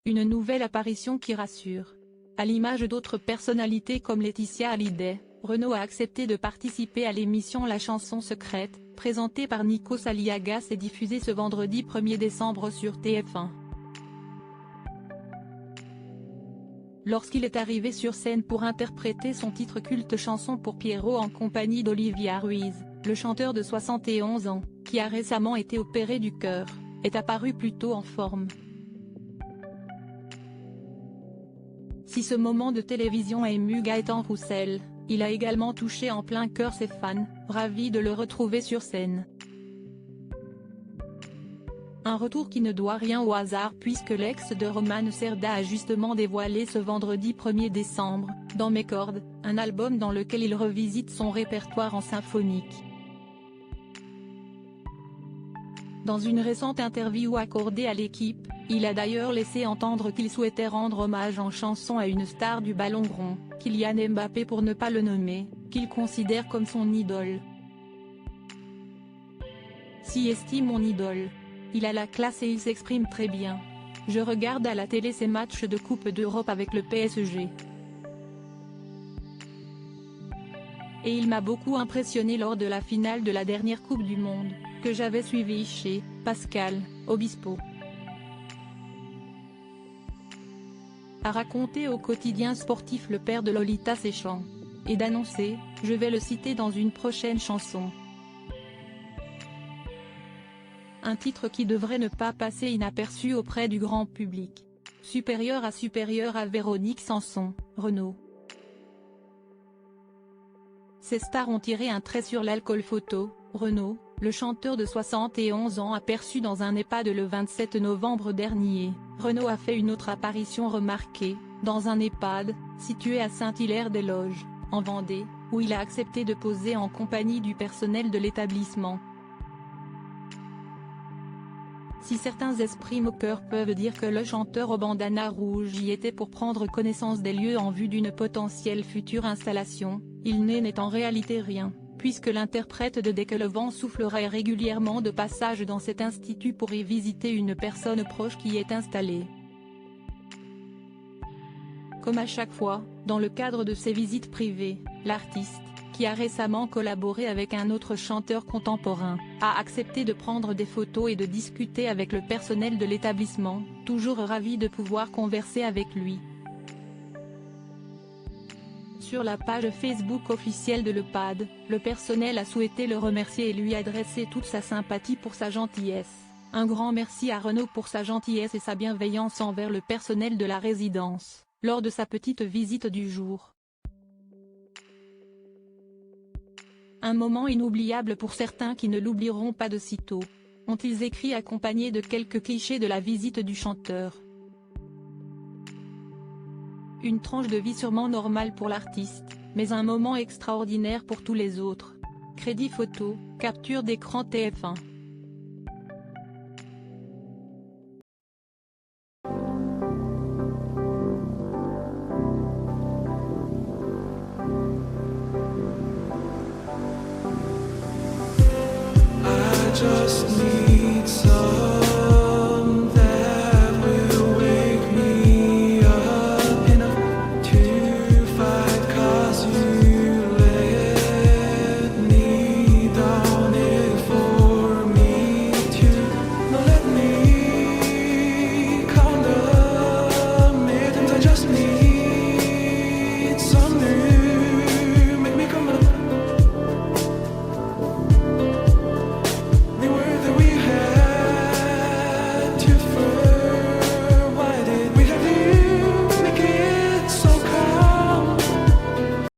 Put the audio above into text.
Une nouvelle apparition qui rassure. À l'image d'autres personnalités comme Laetitia Hallyday, Renaud a accepté de participer à l'émission La Chanson Secrète, présentée par Nikos Aliagas et diffusée ce vendredi 1er décembre sur TF1. Lorsqu'il est arrivé sur scène pour interpréter son titre culte Chanson pour Pierrot en compagnie d'Olivia Ruiz, le chanteur de 71 ans, qui a récemment été opéré du cœur, est apparu plutôt en forme. Si ce moment de télévision a ému Gaëtan Roussel, il a également touché en plein cœur ses fans, ravis de le retrouver sur scène. Un retour qui ne doit rien au hasard puisque l'ex de Romane Cerda a justement dévoilé ce vendredi 1er décembre, Dans mes cordes, un album dans lequel il revisite son répertoire en symphonique. Dans une récente interview accordée à l'équipe, il a d'ailleurs laissé entendre qu'il souhaitait rendre hommage en chanson à une star du ballon rond, Kylian Mbappé pour ne pas le nommer, qu'il considère comme son idole. Si estime mon idole. Il a la classe et il s'exprime très bien. Je regarde à la télé ses matchs de Coupe d'Europe avec le PSG. Et il m'a beaucoup impressionné lors de la finale de la dernière Coupe du Monde, que j'avais suivie chez Pascal Obispo. A raconté au quotidien sportif le père de Lolita Séchant. Et d'annoncer, je vais le citer dans une prochaine chanson. Un titre qui devrait ne pas passer inaperçu auprès du grand public. Supérieur à Véronique Sanson, Renaud. Ces stars ont tiré un trait sur l'alcool photo. Renaud, le chanteur de 71 ans aperçu dans un EHPAD le 27 novembre dernier, Renaud a fait une autre apparition remarquée, dans un EHPAD, situé à Saint-Hilaire-des-Loges, en Vendée, où il a accepté de poser en compagnie du personnel de l'établissement. Si certains esprits moqueurs peuvent dire que le chanteur au bandana rouge y était pour prendre connaissance des lieux en vue d'une potentielle future installation, il n'est en réalité rien, puisque l'interprète de Dès que le vent soufflera est régulièrement de passage dans cet institut pour y visiter une personne proche qui y est installée. Comme à chaque fois, dans le cadre de ses visites privées, l'artiste, qui a récemment collaboré avec un autre chanteur contemporain, a accepté de prendre des photos et de discuter avec le personnel de l'établissement, toujours ravi de pouvoir converser avec lui. Sur la page Facebook officielle de l'EHPAD, le personnel a souhaité le remercier et lui adresser toute sa sympathie pour sa gentillesse. Un grand merci à Renaud pour sa gentillesse et sa bienveillance envers le personnel de la résidence, lors de sa petite visite du jour. Un moment inoubliable pour certains qui ne l'oublieront pas de sitôt, ont-ils écrit accompagnés de quelques clichés de la visite du chanteur. Une tranche de vie sûrement normale pour l'artiste, mais un moment extraordinaire pour tous les autres. Crédit photo, capture d'écran TF1. Just need